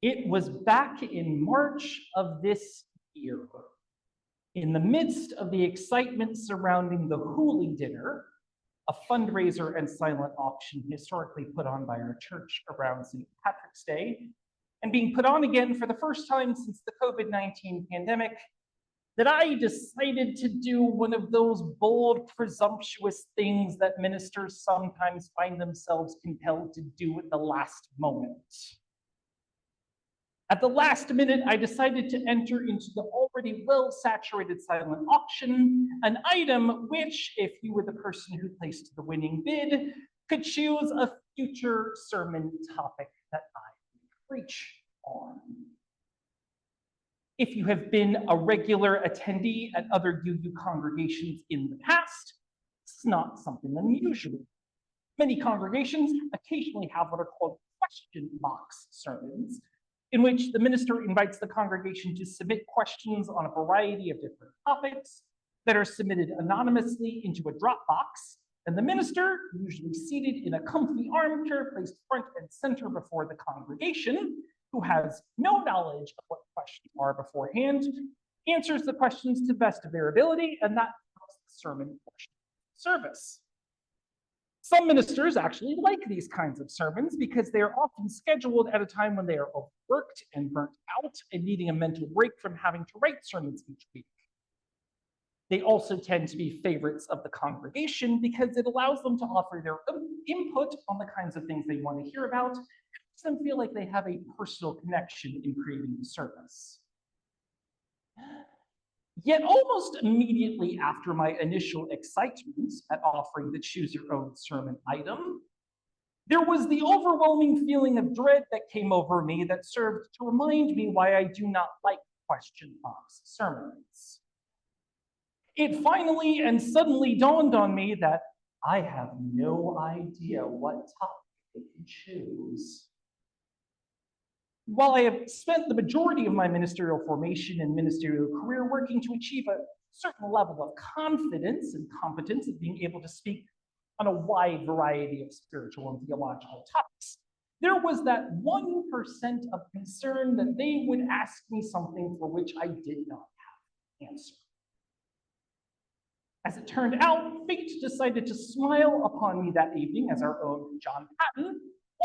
It was back in March of this year, in the midst of the excitement surrounding the Hooli Dinner, a fundraiser and silent auction historically put on by our church around St. Patrick's Day, and being put on again for the first time since the COVID-19 pandemic, that I decided to do one of those bold, presumptuous things that ministers sometimes find themselves compelled to do at the last moment. At the last minute, I decided to enter into the already well-saturated silent auction, an item which, if you were the person who placed the winning bid, could choose a future sermon topic that I would preach on. If you have been a regular attendee at other UU congregations in the past, this is not something unusual. Many congregations occasionally have what are called question box sermons, in which the minister invites the congregation to submit questions on a variety of different topics that are submitted anonymously into a drop box, and the minister, usually seated in a comfy armchair placed front and center before the congregation, who has no knowledge of what questions are beforehand, answers the questions to the best of their ability, and that becomes the sermon portion of the service. Some ministers actually like these kinds of sermons because they are often scheduled at a time when they are overworked and burnt out and needing a mental break from having to write sermons each week. They also tend to be favorites of the congregation because it allows them to offer their own input on the kinds of things they want to hear about, and makes them feel like they have a personal connection in creating the service. Yet almost immediately after my initial excitement at offering the choose your own sermon item, there was the overwhelming feeling of dread that came over me that served to remind me why I do not like question box sermons. It finally and suddenly dawned on me that I have no idea what topic I can choose. While I have spent the majority of my ministerial formation and ministerial career working to achieve a certain level of confidence and competence of being able to speak on a wide variety of spiritual and theological topics, there was that 1% of concern that they would ask me something for which I did not have an answer. As it turned out, fate decided to smile upon me that evening as our own John Patton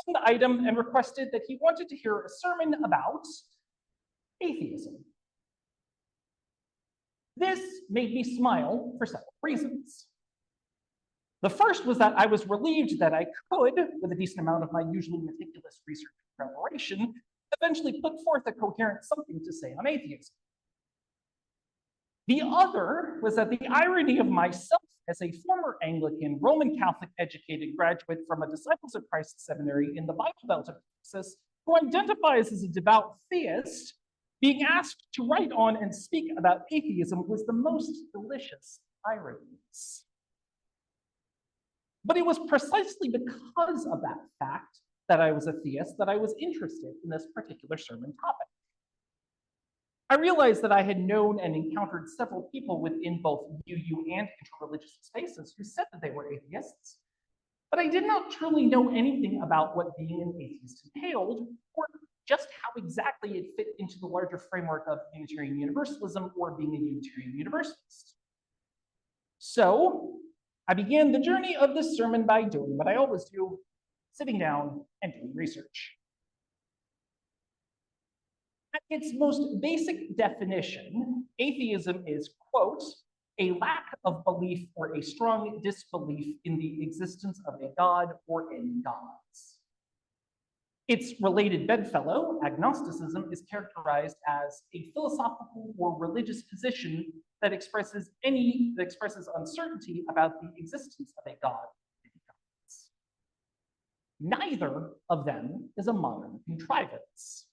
won the item and requested that he wanted to hear a sermon about atheism. This made me smile for several reasons. The first was that I was relieved that I could, with a decent amount of my usually meticulous research and preparation, eventually put forth a coherent something to say on atheism. The other was that the irony of myself as a former Anglican, Roman Catholic educated graduate from a Disciples of Christ seminary in the Bible Belt of Texas, who identifies as a devout theist, being asked to write on and speak about atheism was the most delicious ironies. But it was precisely because of that fact that I was a theist that I was interested in this particular sermon topic. I realized that I had known and encountered several people within both UU and interreligious spaces who said that they were atheists, but I did not truly know anything about what being an atheist entailed, or just how exactly it fit into the larger framework of Unitarian Universalism or being a Unitarian Universalist. So I began the journey of this sermon by doing what I always do, sitting down and doing research. At its most basic definition, atheism is, quote, a lack of belief or a strong disbelief in the existence of a god or any gods. Its related bedfellow, agnosticism, is characterized as a philosophical or religious position that expresses uncertainty about the existence of a god or any gods. Neither of them is a modern contrivance.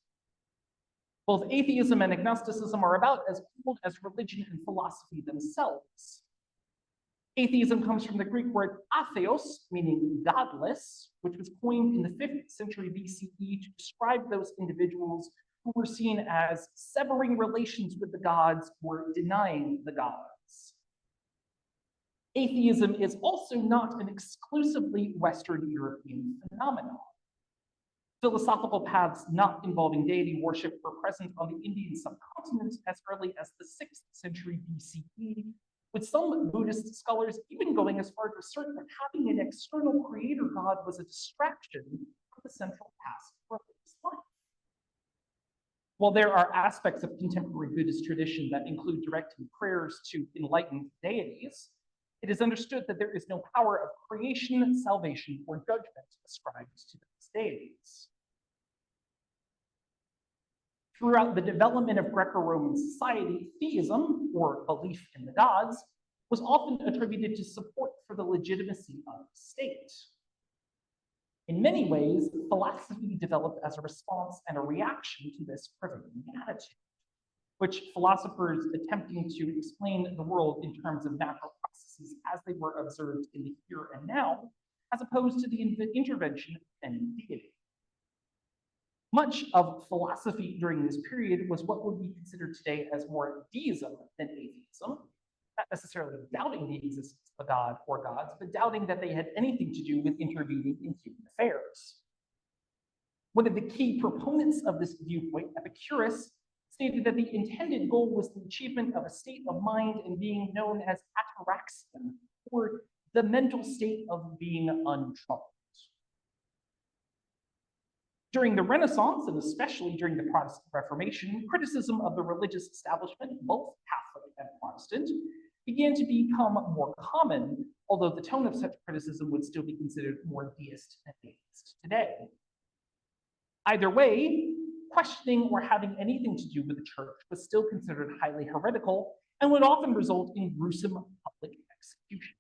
Both atheism and agnosticism are about as old as religion and philosophy themselves. Atheism comes from the Greek word atheos, meaning godless, which was coined in the 5th century BCE to describe those individuals who were seen as severing relations with the gods or denying the gods. Atheism is also not an exclusively Western European phenomenon. Philosophical paths not involving deity worship were present on the Indian subcontinent as early as the 6th century BCE, with some Buddhist scholars even going as far to assert that having an external creator god was a distraction from the central task of religious life. While there are aspects of contemporary Buddhist tradition that include directing prayers to enlightened deities, it is understood that there is no power of creation, salvation, or judgment ascribed to these deities. Throughout the development of Greco-Roman society, theism, or belief in the gods, was often attributed to support for the legitimacy of the state. In many ways, philosophy developed as a response and a reaction to this prevailing attitude, which philosophers attempting to explain the world in terms of natural processes as they were observed in the here and now, as opposed to the intervention of any deity. Much of philosophy during this period was what would be considered today as more deism than atheism, not necessarily doubting the existence of a god or gods, but doubting that they had anything to do with intervening in human affairs. One of the key proponents of this viewpoint, Epicurus, stated that the intended goal was the achievement of a state of mind and being known as ataraxia, or the mental state of being untroubled. During the Renaissance, and especially during the Protestant Reformation, criticism of the religious establishment, both Catholic and Protestant, began to become more common, although the tone of such criticism would still be considered more deist than atheist today. Either way, questioning or having anything to do with the church was still considered highly heretical and would often result in gruesome public executions.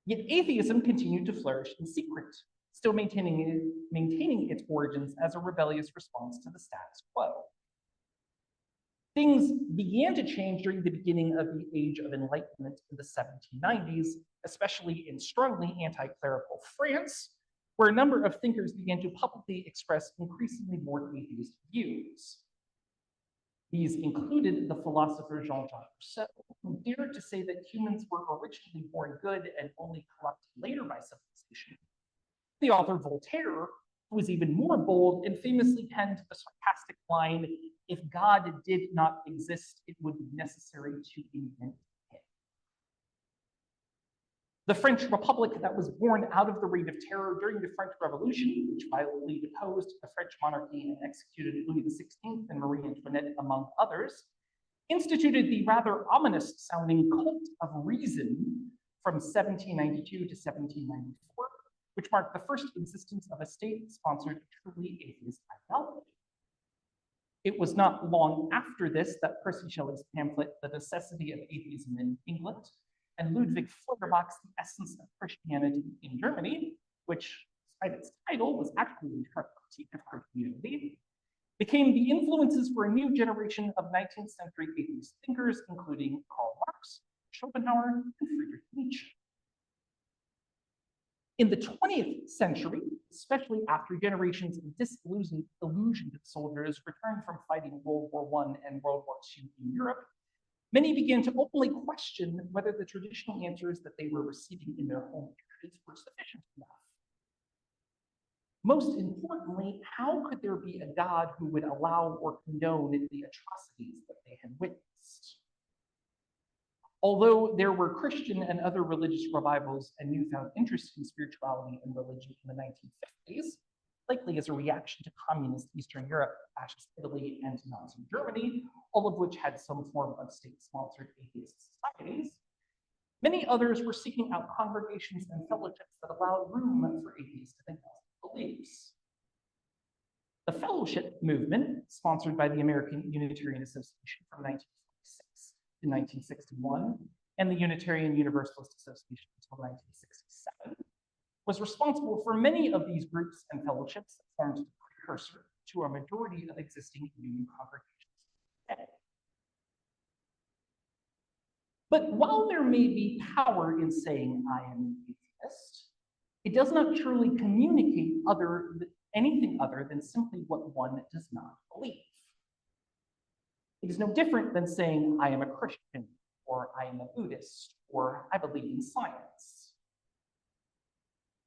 Yet atheism continued to flourish in secret, still maintaining its origins as a rebellious response to the status quo. Things began to change during the beginning of the Age of Enlightenment in the 1790s, especially in strongly anti-clerical France, where a number of thinkers began to publicly express increasingly more atheist views. These included the philosopher Jean-Jacques Rousseau, who dared to say that humans were originally born good and only corrupted later by civilization. The author Voltaire, who was even more bold and famously penned the sarcastic line, "If God did not exist, it would be necessary to invent him." The French Republic that was born out of the Reign of Terror during the French Revolution, which violently deposed the French monarchy and executed Louis XVI and Marie Antoinette, among others, instituted the rather ominous-sounding cult of reason from 1792 to 1794, which marked the first existence of a state-sponsored truly atheist ideology. It was not long after this that Percy Shelley's pamphlet, The Necessity of Atheism in England, and Ludwig Feuerbach's The Essence of Christianity in Germany, which, despite its title, was actually a critique of Christianity, became the influences for a new generation of 19th century atheist thinkers, including Karl Marx, Schopenhauer, and Friedrich Nietzsche. In the 20th century, especially after generations of disillusioned soldiers returned from fighting World War I and World War II in Europe, many began to openly question whether the traditional answers that they were receiving in their home churches were sufficient enough. Most importantly, how could there be a God who would allow or condone the atrocities that they had witnessed? Although there were Christian and other religious revivals and newfound interest in spirituality and religion in the 1950s, likely as a reaction to communist Eastern Europe, fascist Italy, and Nazi Germany, all of which had some form of state-sponsored atheist societies, many others were seeking out congregations and fellowships that allowed room for atheistic and Catholic beliefs. The fellowship movement, sponsored by the American Unitarian Association from 1946 to 1961, and the Unitarian Universalist Association until 1967, was responsible for many of these groups and fellowships that formed the precursor to a majority of existing union congregations today. But while there may be power in saying I am an atheist, it does not truly communicate anything other than simply what one does not believe. It is no different than saying I am a Christian, or I am a Buddhist, or I believe in science.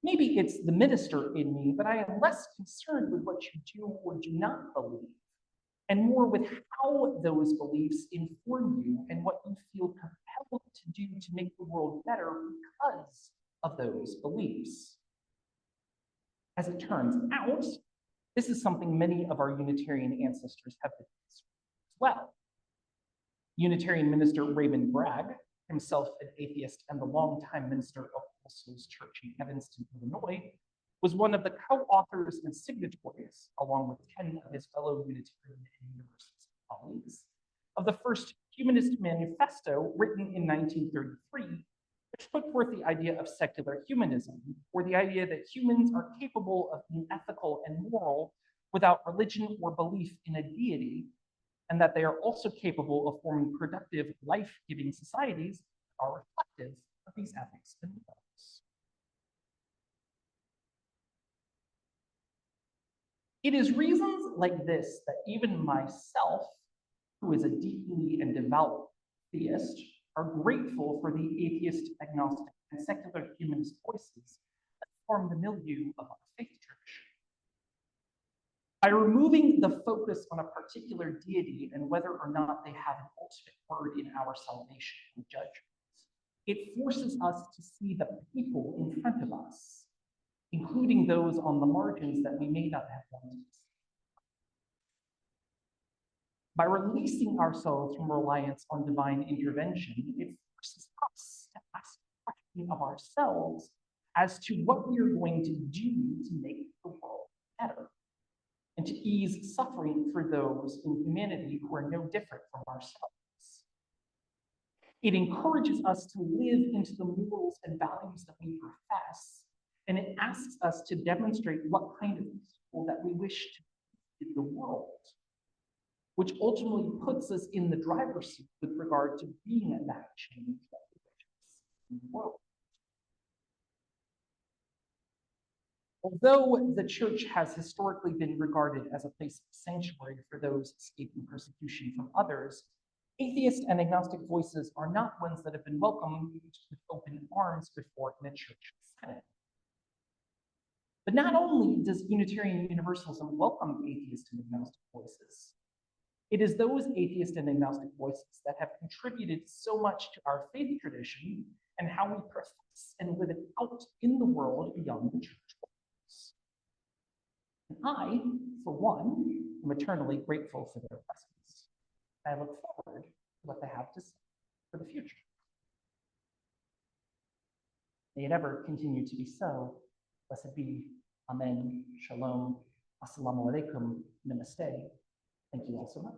Maybe it's the minister in me, but I am less concerned with what you do or do not believe, and more with how those beliefs inform you and what you feel compelled to do to make the world better because of those beliefs. As it turns out, this is something many of our Unitarian ancestors have been as well. Unitarian minister Raymond Bragg, himself an atheist and the longtime minister of All Souls Church in Evanston, Illinois, was one of the co-authors and signatories, along with 10 of his fellow Unitarian and Universalist colleagues, of the first humanist manifesto written in 1933, which put forth the idea of secular humanism, or the idea that humans are capable of being ethical and moral without religion or belief in a deity, and that they are also capable of forming productive, life-giving societies that are reflective of these ethics and morals. It is reasons like this that even myself, who is a deeply and devout theist, are grateful for the atheist, agnostic, and secular humanist voices that form the milieu of our faith tradition. By removing the focus on a particular deity and whether or not they have an ultimate word in our salvation and judgments, it forces us to see the people in front of us, including those on the margins that we may not have wanted to see. By releasing ourselves from reliance on divine intervention, it forces us to ask a question of ourselves as to what we are going to do to make the world better, and to ease suffering for those in humanity who are no different from ourselves. It encourages us to live into the morals and values that we profess, and it asks us to demonstrate what kind of people that we wish to be in the world, which ultimately puts us in the driver's seat with regard to being that change that we wish to see in the world. Although the church has historically been regarded as a place of sanctuary for those escaping persecution from others, atheist and agnostic voices are not ones that have been welcomed with open arms before in a church setting. But not only does Unitarian Universalism welcome atheist and agnostic voices, it is those atheist and agnostic voices that have contributed so much to our faith tradition and how we profess and live it out in the world beyond the church walls. And I, for one, am eternally grateful for their presence. I look forward to what they have to say for the future. May it ever continue to be so. Blessed be. Amen. Shalom. Assalamu alaikum. Namaste. Thank you all so much.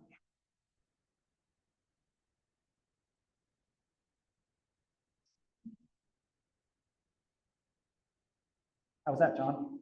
How was that, John?